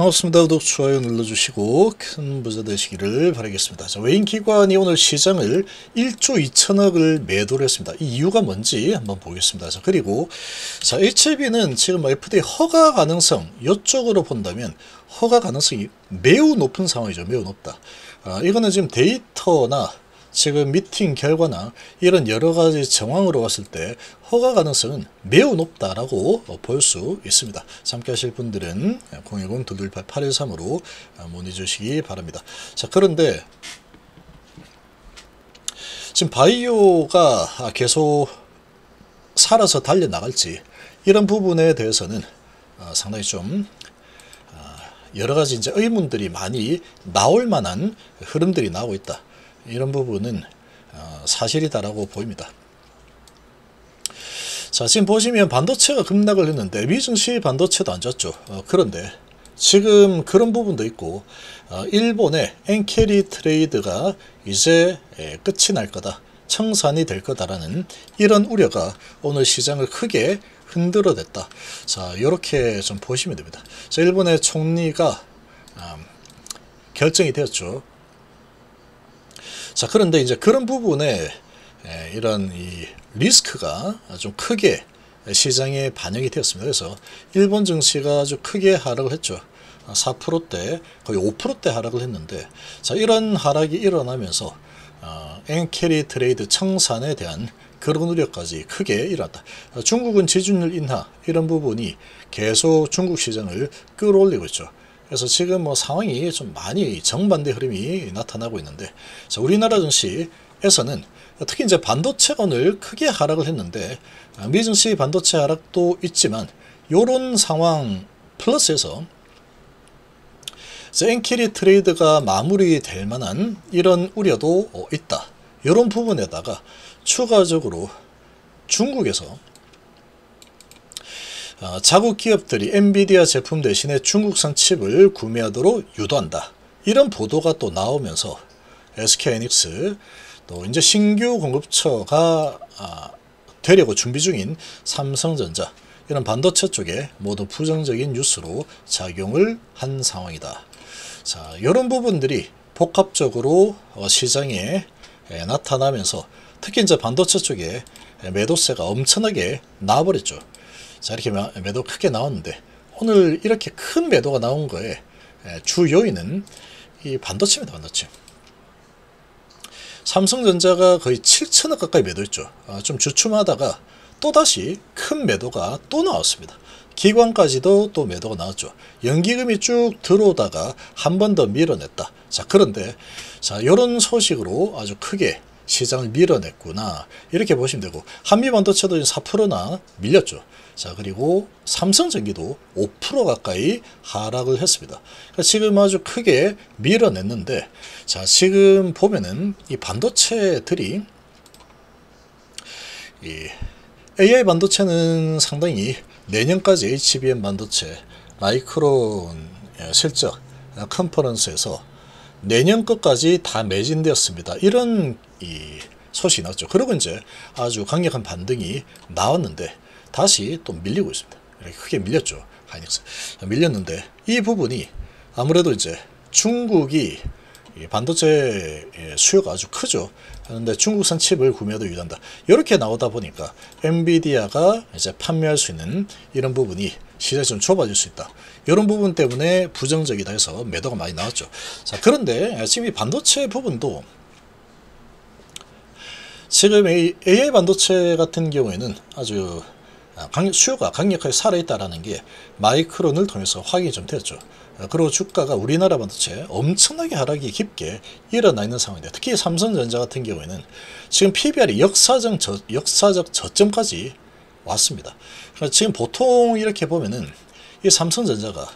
반갑습니다. 구독, 좋아요 눌러주시고 큰 부자 되시기를 바라겠습니다. 자, 외인기관이 오늘 시장을 1조 2천억을 매도를 했습니다. 이 이유가 뭔지 한번 보겠습니다. 자, 그리고 자, HLB는 지금 FDA 허가 가능성 이쪽으로 본다면 허가 가능성이 매우 높은 상황이죠. 매우 높다. 이거는 지금 데이터나 지금 미팅 결과나 이런 여러가지 정황으로 봤을 때 허가 가능성은 매우 높다라고 볼 수 있습니다. 함께 하실 분들은 010-228-8113으로 문의 주시기 바랍니다. 자, 그런데 지금 바이오가 계속 살아서 달려나갈지 이런 부분에 대해서는 상당히 좀 여러가지 이제 의문들이 많이 나올 만한 흐름들이 나오고 있다. 이런 부분은 사실이다라고 보입니다. 자, 지금 보시면 반도체가 급락을 했는데 미증시 반도체도 안 좋았죠. 그런데 지금 그런 부분도 있고 일본의 엔캐리 트레이드가 이제 끝이 날 거다, 청산이 될 거다라는 이런 우려가 오늘 시장을 크게 흔들어댔다. 자, 이렇게 좀 보시면 됩니다. 자, 일본의 총리가 결정이 되었죠. 자, 그런데 이제 그런 부분에 이런 이 리스크가 좀 크게 시장에 반영이 되었습니다. 그래서 일본 증시가 아주 크게 하락을 했죠. 4%대 거의 5%대 하락을 했는데, 자, 이런 하락이 일어나면서 엔캐리 트레이드 청산에 대한 그런 우려까지 크게 일어났다. 중국은 지준율 인하 이런 부분이 계속 중국 시장을 끌어올리고 있죠. 그래서 지금 뭐 상황이 좀 많이 정반대 흐름이 나타나고 있는데, 자, 우리나라 증시에서는 특히 이제 반도체가 오늘 크게 하락을 했는데 미증시 반도체 하락도 있지만 요런 상황 플러스해서 엔캐리 트레이드가 마무리될 만한 이런 우려도 있다. 이런 부분에다가 추가적으로 중국에서 자국 기업들이 엔비디아 제품 대신에 중국산 칩을 구매하도록 유도한다. 이런 보도가 또 나오면서 SK하이닉스 또 이제 신규 공급처가 되려고 준비 중인 삼성전자 이런 반도체 쪽에 모두 부정적인 뉴스로 작용을 한 상황이다. 자, 이런 부분들이 복합적으로 시장에 나타나면서 특히 이제 반도체 쪽에 매도세가 엄청나게 나와버렸죠. 자, 이렇게 매도 크게 나왔는데 오늘 이렇게 큰 매도가 나온 거에 주 요인은 이 반도체입니다. 반도체. 삼성전자가 거의 7천억 가까이 매도했죠. 좀 주춤하다가 또다시 큰 매도가 또 나왔습니다. 기관까지도 또 매도가 나왔죠. 연기금이 쭉 들어오다가 한 번 더 밀어냈다. 자, 그런데 자, 이런 소식으로 아주 크게 시장을 밀어냈구나, 이렇게 보시면 되고, 한미반도체도 4%나 밀렸죠. 자, 그리고 삼성전기도 5% 가까이 하락을 했습니다. 그러니까 지금 아주 크게 밀어냈는데, 자, 지금 보면은 이 반도체들이 이 AI 반도체는 상당히 내년까지 HBM 반도체 마이크론 실적 컨퍼런스에서 내년 것까지 다 매진되었습니다. 이런 이 소식이 나왔죠. 그리고 이제 아주 강력한 반등이 나왔는데 다시 또 밀리고 있습니다. 이렇게 크게 밀렸죠. 하이닉스 밀렸는데 이 부분이 아무래도 이제 중국이 반도체 수요가 아주 크죠. 그런데 중국산 칩을 구매하도 유도한다. 이렇게 나오다 보니까 엔비디아가 이제 판매할 수 있는 이런 부분이 시장이 좀 좁아질 수 있다. 이런 부분 때문에 부정적이다 해서 매도가 많이 나왔죠. 자, 그런데 지금 이 반도체 부분도 지금 AI 반도체 같은 경우에는 아주 수요가 강력하게 살아있다는 게 마이크론을 통해서 확인이 좀 되었죠. 그리고 주가가 우리나라 반도체 엄청나게 하락이 깊게 일어나 있는 상황인데, 특히 삼성전자 같은 경우에는 지금 PBR이 역사적 저점까지 왔습니다. 지금 보통 이렇게 보면은 이 삼성전자가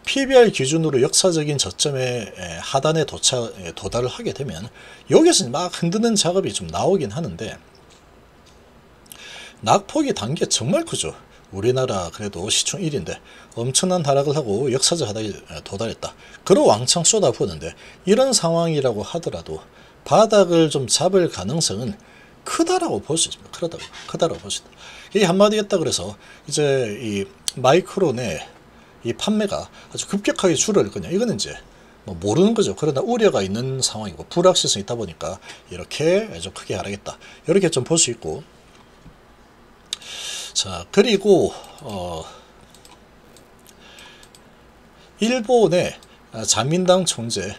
PBR 기준으로 역사적인 저점의 하단에 도달을 하게 되면 여기서 막 흔드는 작업이 좀 나오긴 하는데, 낙폭이 단계 정말 크죠. 우리나라 그래도 시총 1위인데 엄청난 하락을 하고 역사적 하락에 도달했다. 그러고 왕창 쏟아부었는데, 이런 상황이라고 하더라도 바닥을 좀 잡을 가능성은 크다라고 볼 수 있습니다. 크다라고 볼 수 있다. 이게 한마디 했다 그래서 이제 이 마이크론의 이 판매가 아주 급격하게 줄어들 거냐, 이거는 이제 뭐 모르는 거죠. 그러나 우려가 있는 상황이고 불확실성이 있다 보니까 이렇게 좀 크게 하락했다, 이렇게 좀 볼 수 있고. 자, 그리고 일본의 자민당 총재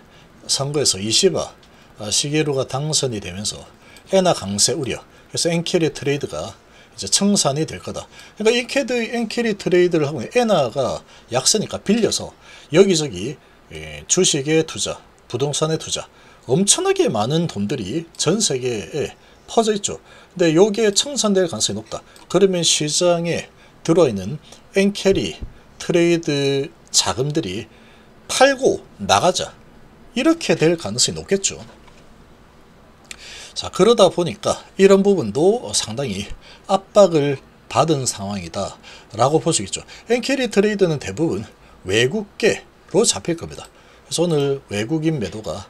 선거에서 이시바 시게루가 당선이 되면서 엔화 강세 우려, 그래서 엔캐리 트레이드가 이제 청산이 될 거다. 그러니까 엔캐리 트레이드를 하고 엔화가 약세니까 빌려서 여기저기 주식에 투자, 부동산에 투자, 엄청나게 많은 돈들이 전 세계에 퍼져 있죠. 근데 요게 청산될 가능성이 높다. 그러면 시장에 들어있는 엔캐리 트레이드 자금들이 팔고 나가자, 이렇게 될 가능성이 높겠죠. 자, 그러다 보니까 이런 부분도 상당히 압박을 받은 상황이다 라고 볼 수 있죠. 엔캐리 트레이드는 대부분 외국계로 잡힐 겁니다. 그래서 오늘 외국인 매도가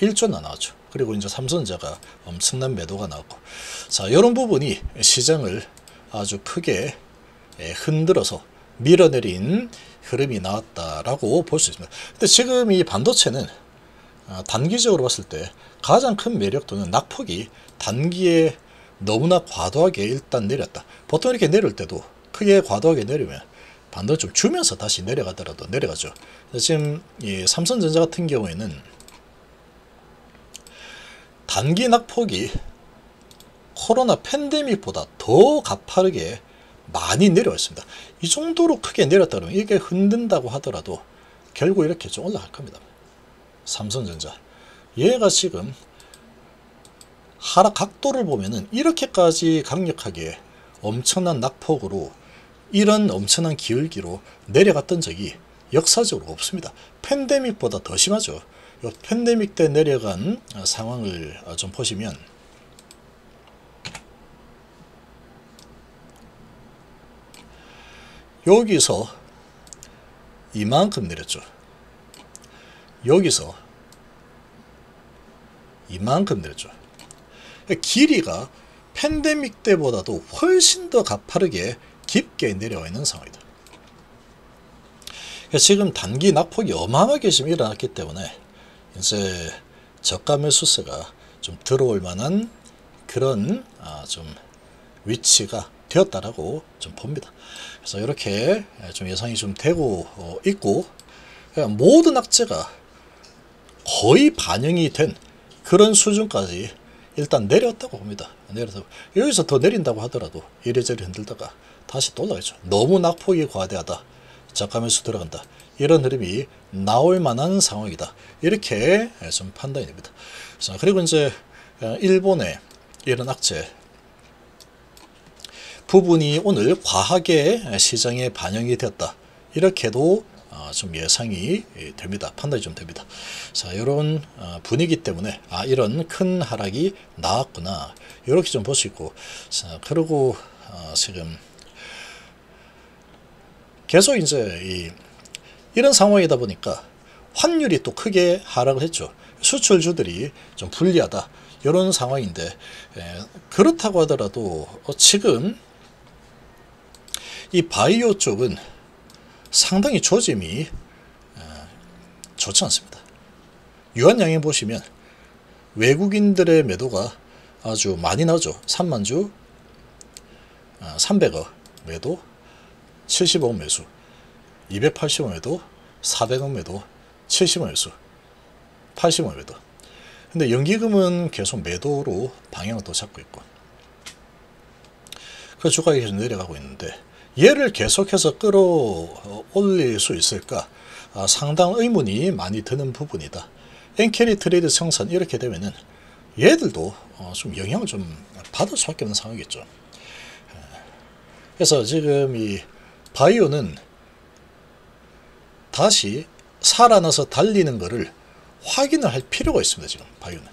1조나 나왔죠. 그리고 이제 삼성전자가 엄청난 매도가 나왔고, 자, 이런 부분이 시장을 아주 크게 흔들어서 밀어내린 흐름이 나왔다라고 볼 수 있습니다. 근데 지금 이 반도체는 단기적으로 봤을 때 가장 큰 매력도는 낙폭이 단기에 너무나 과도하게 일단 내렸다. 보통 이렇게 내릴 때도 크게 과도하게 내리면 반도체 좀 주면서 다시 내려가더라도 내려가죠. 지금 이 삼성전자 같은 경우에는 단기 낙폭이 코로나 팬데믹보다 더 가파르게 많이 내려왔습니다. 이 정도로 크게 내렸다 그러면 이게 흔든다고 하더라도 결국 이렇게 좀 올라갈 겁니다. 삼성전자 얘가 지금 하락 각도를 보면은 이렇게까지 강력하게 엄청난 낙폭으로 이런 엄청난 기울기로 내려갔던 적이 역사적으로 없습니다. 팬데믹보다 더 심하죠. 이 팬데믹 때 내려간 상황을 좀 보시면 여기서 이만큼 내렸죠. 여기서 이만큼 내렸죠. 길이가 팬데믹 때보다도 훨씬 더 가파르게 깊게 내려와 있는 상황이다. 지금 단기 낙폭이 어마어마하게 지금 일어났기 때문에 이제 저가 매수세가 좀 들어올 만한 그런 좀 위치가 되었다라고 좀 봅니다. 그래서 이렇게 좀 예상이 좀 되고 있고, 모든 악재가 거의 반영이 된 그런 수준까지 일단 내렸다고 봅니다. 내려서 여기서 더 내린다고 하더라도 이래저래 흔들다가 다시 또 올라가죠. 너무 낙폭이 과대하다, 저가 매수 들어간다, 이런 흐름이 나올 만한 상황이다, 이렇게 좀 판단이 됩니다. 그리고 이제 일본의 이런 악재 부분이 오늘 과하게 시장에 반영이 되었다, 이렇게도 좀 예상이 됩니다. 판단이 좀 됩니다. 자, 이런 분위기 때문에 이런 큰 하락이 나왔구나, 이렇게 좀 볼 수 있고. 자, 그리고 지금 계속 이제 이런 상황이다 보니까 환율이 또 크게 하락을 했죠. 수출주들이 좀 불리하다, 이런 상황인데, 그렇다고 하더라도 지금 이 바이오 쪽은 상당히 조짐이 좋지 않습니다. 유한양에 보시면 외국인들의 매도가 아주 많이 나오죠. 3만주 300억 매도, 70억 매수, 280억 매도, 400억 매도, 70억 매수, 80억 매도. 근데 연기금은 계속 매도로 방향을 또 잡고 있고, 그 주가가 계속 내려가고 있는데, 얘를 계속해서 끌어올릴 수 있을까? 상당 의문이 많이 드는 부분이다. 엔캐리 트레이드 청산 이렇게 되면은 얘들도 좀 영향을 좀 받을 수밖에 없는 상황이겠죠. 그래서 지금 이 바이오는 다시 살아나서 달리는 것을 확인을 할 필요가 있습니다. 지금 바이오는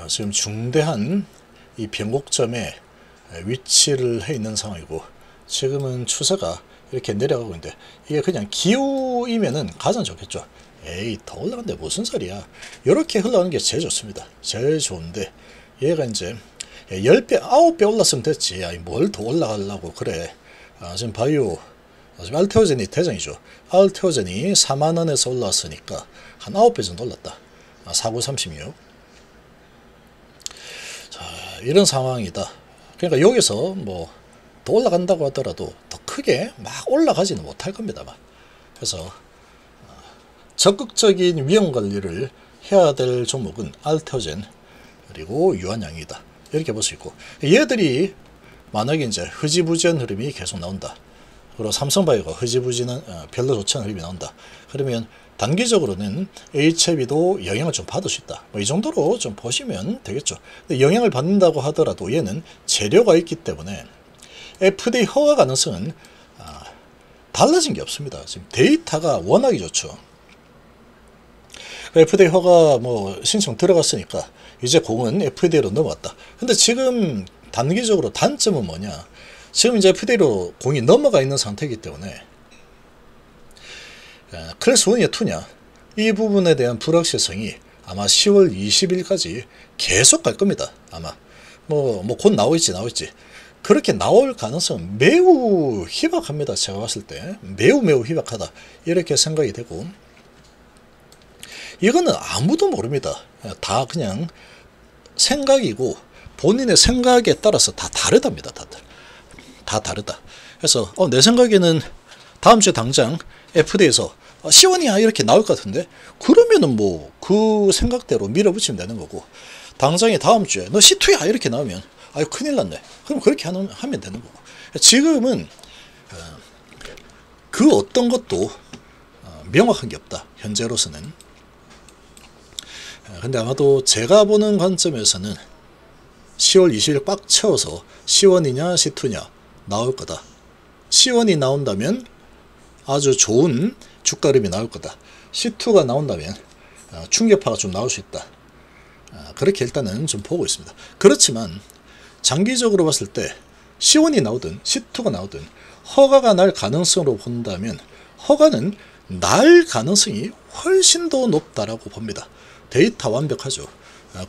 지금 중대한 이 변곡점에 위치를 해 있는 상황이고, 지금은 추세가 이렇게 내려가고 있는데, 이게 그냥 기우이면은 가장 좋겠죠. 에이, 더 올라간데 무슨 소리야, 이렇게 흘러가는 게 제일 좋습니다. 제일 좋은데, 얘가 이제 10배 9배 올랐으면 됐지, 뭘 더 올라가려고 그래. 지금 바이오 지금 알테오젠이 대장이죠. 알테오젠이 4만원에서 올라왔으니까 한 9배 정도 올랐다. 4936. 자, 이런 상황이다. 그러니까 여기서 뭐 더 올라간다고 하더라도 더 크게 막 올라가지는 못할 겁니다만. 그래서 적극적인 위험 관리를 해야 될 종목은 알테오젠 그리고 유한양이다. 이렇게 볼 수 있고, 얘들이 만약에 이제 흐지부지한 흐름이 계속 나온다. 그리고 삼성바이오가 흐지부지는 별로 좋지 않은 흐름이 나온다. 그러면 단기적으로는 HLB도 영향을 좀 받을 수 있다. 뭐 이 정도로 좀 보시면 되겠죠. 근데 영향을 받는다고 하더라도 얘는 재료가 있기 때문에 FDA 허가 가능성은 달라진 게 없습니다. 지금 데이터가 워낙에 좋죠. FDA 허가 뭐 신청 들어갔으니까 이제 공은 FDA로 넘어왔다. 근데 지금 단기적으로 단점은 뭐냐? 지금 이제 FDA로 공이 넘어가 있는 상태이기 때문에 클래스 1이냐 2냐 이 부분에 대한 불확실성이 아마 10월 20일까지 계속 갈 겁니다. 아마 뭐 곧 나오겠지. 그렇게 나올 가능성은 매우 희박합니다. 제가 봤을 때 매우 희박하다 이렇게 생각이 되고, 이거는 아무도 모릅니다. 다 그냥 생각이고 본인의 생각에 따라서 다 다르답니다. 다 다르다. 그래서 내 생각에는 다음 주에 당장 FDA에서 C1이야 이렇게 나올 것 같은데, 그러면은 뭐 그 생각대로 밀어붙이면 되는 거고, 당장에 다음 주에 너 C2야 이렇게 나오면 아유 큰일 났네. 그럼 그렇게 하면 되는 거고. 지금은 그 어떤 것도 명확한 게 없다. 현재로서는. 근데 아마도 제가 보는 관점에서는 10월 20일 꽉 채워서 C1이냐 C2냐 나올 거다. C1이 나온다면 아주 좋은 주가림이 나올 거다. C2가 나온다면 충격파가 좀 나올 수 있다. 그렇게 일단은 좀 보고 있습니다. 그렇지만 장기적으로 봤을 때 C1이 나오든 C2가 나오든 허가가 날 가능성으로 본다면 허가는 날 가능성이 훨씬 더 높다라고 봅니다. 데이터 완벽하죠.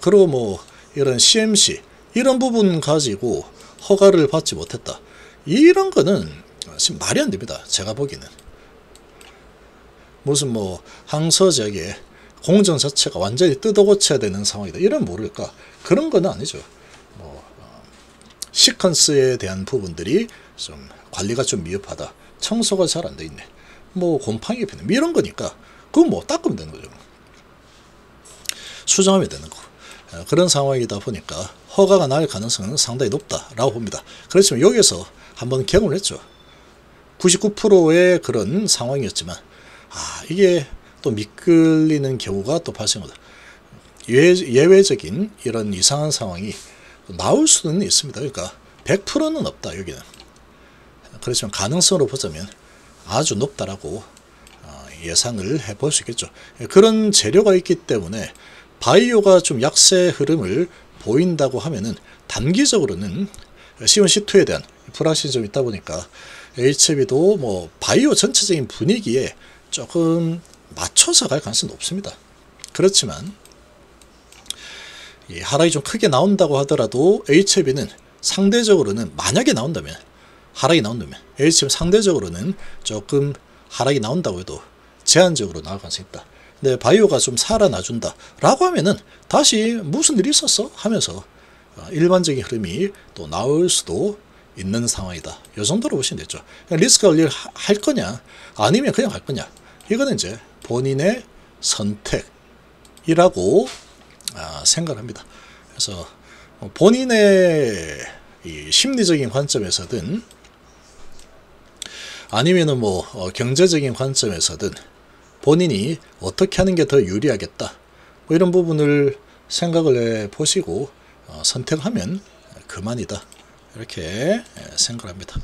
그리고 뭐 이런 CMC 이런 부분 가지고 허가를 받지 못했다. 이런 거는 지금 말이 안 됩니다. 제가 보기에는. 무슨 뭐 항서제약의 공정 자체가 완전히 뜯어고쳐야 되는 상황이다. 이런 모를까? 그런 건 아니죠. 뭐 시퀀스에 대한 부분들이 좀 관리가 좀 미흡하다. 청소가 잘 안 돼 있네. 뭐 곰팡이 피네. 이런 거니까 그건 뭐 닦으면 되는 거죠. 수정하면 되는 거고. 그런 상황이다 보니까 허가가 날 가능성은 상당히 높다라고 봅니다. 그렇지만 여기서 한번 경험을 했죠. 99%의 그런 상황이었지만 이게 또 미끌리는 경우가 또 발생하다. 예외적인 이런 이상한 상황이 나올 수는 있습니다. 그러니까 100%는 없다 여기는. 그렇지만 가능성으로 보자면 아주 높다라고 예상을 해볼 수 있겠죠. 그런 재료가 있기 때문에 바이오가 좀 약세 흐름을 보인다고 하면은 단기적으로는 C1, C2에 대한 불확실성이 좀 있다 보니까 HLB도 뭐 바이오 전체적인 분위기에 조금 맞춰서 갈 가능성이 높습니다. 그렇지만 이 하락이 좀 크게 나온다고 하더라도 HLB는 상대적으로는 만약에 나온다면 하락이 나온다면 HLB 상대적으로는 조금 하락이 나온다고 해도 제한적으로 나올 가능성이 있다. 근데 바이오가 좀 살아나준다 라고 하면은 다시 무슨 일이 있었어 하면서 일반적인 흐름이 또 나올 수도 있는 상황이다. 이 정도로 보시면 되죠. 리스크 관리를 할 거냐 아니면 그냥 갈 거냐, 이거는 이제 본인의 선택이라고 생각합니다. 그래서 본인의 이 심리적인 관점에서든 아니면은 뭐 경제적인 관점에서든 본인이 어떻게 하는 게 더 유리하겠다, 뭐 이런 부분을 생각을 해 보시고 선택하면 그만이다, 이렇게 생각합니다.